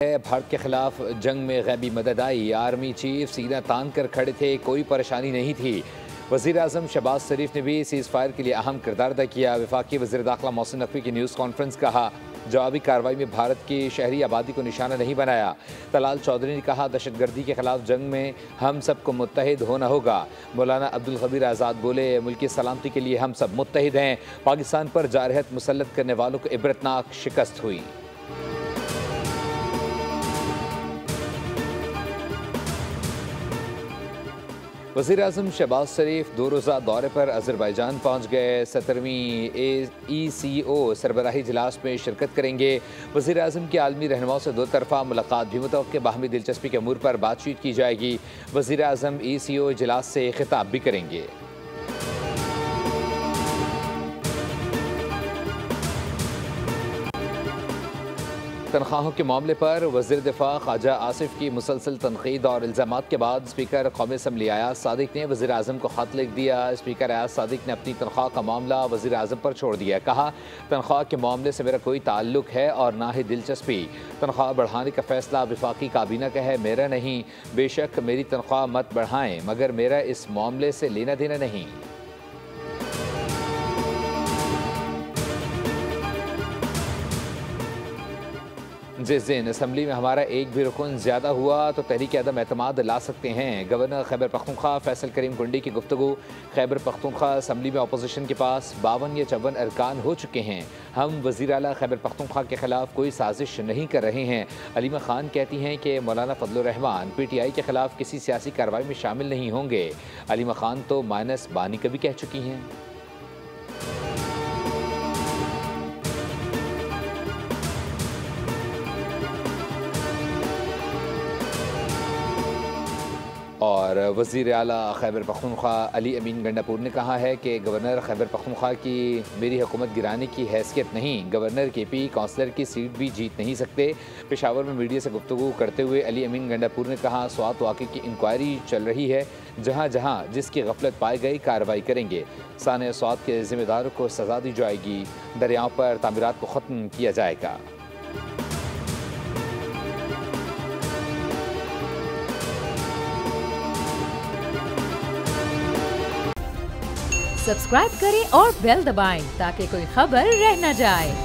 भारत के खिलाफ जंग में गैबी मदद आई। आर्मी चीफ सीना तान कर खड़े थे, कोई परेशानी नहीं थी। वज़ीर आज़म शहबाज शरीफ ने भी सीज़ फायर के लिए अहम किरदार अदा किया। वफाकी वज़ीर दाखिला मोहसिन नकवी की न्यूज़ कॉन्फ्रेंस कहा, जवाबी कार्रवाई में भारत की शहरी आबादी को निशाना नहीं बनाया। तलाल चौधरी ने कहा, दहशतगर्दी के खिलाफ जंग में हम सबको मुत्तहिद होना होगा। मौलाना अब्दुल खबीर आज़ाद बोले, मुल्की सलामती के लिए हम सब मुत्तहिद हैं। पाकिस्तान पर जारहत मुसल्लत करने वालों को इबरतनाक शिकस्त हुई। वज़ीर आज़म शहबाज शरीफ 2 रोज़ा दौरे पर अज़रबैजान पहुँच गए। 17वीं ECO सरबराही इजलास में शिरकत करेंगे। वज़ीर आज़म की आलमी रहनुमाओं से 2 तरफ़ा मुलाकात भी मुतवक्किल, बाहमी दिलचस्पी के अमूर पर बातचीत की जाएगी। वज़ीर आज़म ECO इजलास से खिताब भी करेंगे। तनख्वाहों के मामले पर वज़ीर दिफा ख्वाजा आसिफ की मुसलसल तनकीद और इल्ज़ामात के बाद स्पीकर कौमी असम्बली अयाज सादिक ने वज़ीर आज़म को ख़त लिख दिया। स्पीकर अयाज सादिक ने अपनी तनख्वाह का मामला वज़ीर आज़म पर छोड़ दिया। कहा, तनख्वाह के मामले से मेरा कोई ताल्लुक है और ना ही दिलचस्पी। तनख्वाह बढ़ाने का फ़ैसला वफाकी काबीना का है, मेरा नहीं। बेशक मेरी तनख्वाह मत बढ़ाएँ, मगर मेरा इस मामले से लेना देना नहीं। जिस दिन असम्बली में हमारा एक भी रुकन ज़्यादा हुआ तो तहरीक अदम एतमाद ला सकते हैं। गवर्नर खैबर पख्तूनख्वा फैसल करीम कुंडी की गुफ्तगू। खैबर पख्तूनख्वा असम्बली में अपोजिशन के पास 52 या 54 अरकान हो चुके हैं। हम वज़ीर आला खैबर पख्तूनख्वा के खिलाफ कोई साजिश नहीं कर रहे हैं। अलीमा खान कहती हैं कि मौलाना फजलुर रहमान PTI के खिलाफ किसी सियासी कार्रवाई में शामिल नहीं होंगे। अलीमा खान तो माइनस बानी कभी कह चुकी हैं। और वज़ीर आला खैबर पख्तूनख्वा अली अमीन गंडापुर ने कहा है कि गवर्नर खैबर पख्तूनख्वा की मेरी हुकूमत गिराने की हैसियत नहीं। गवर्नर KP काउंसलर की सीट भी जीत नहीं सकते। पेशावर में मीडिया से गुफ्तगू करते हुए अली अमीन गंडापुर ने कहा, स्वात वाक़े की इंक्वायरी चल रही है, जहाँ जहाँ जिसकी गफलत पाई गई कार्रवाई करेंगे। साने स्वात के ज़िम्मेदारों को सज़ा दी जाएगी। दरियाओं पर तामीरात को ख़त्म किया जाएगा। सब्सक्राइब करें और बेल दबाएं ताकि कोई खबर रह न जाए।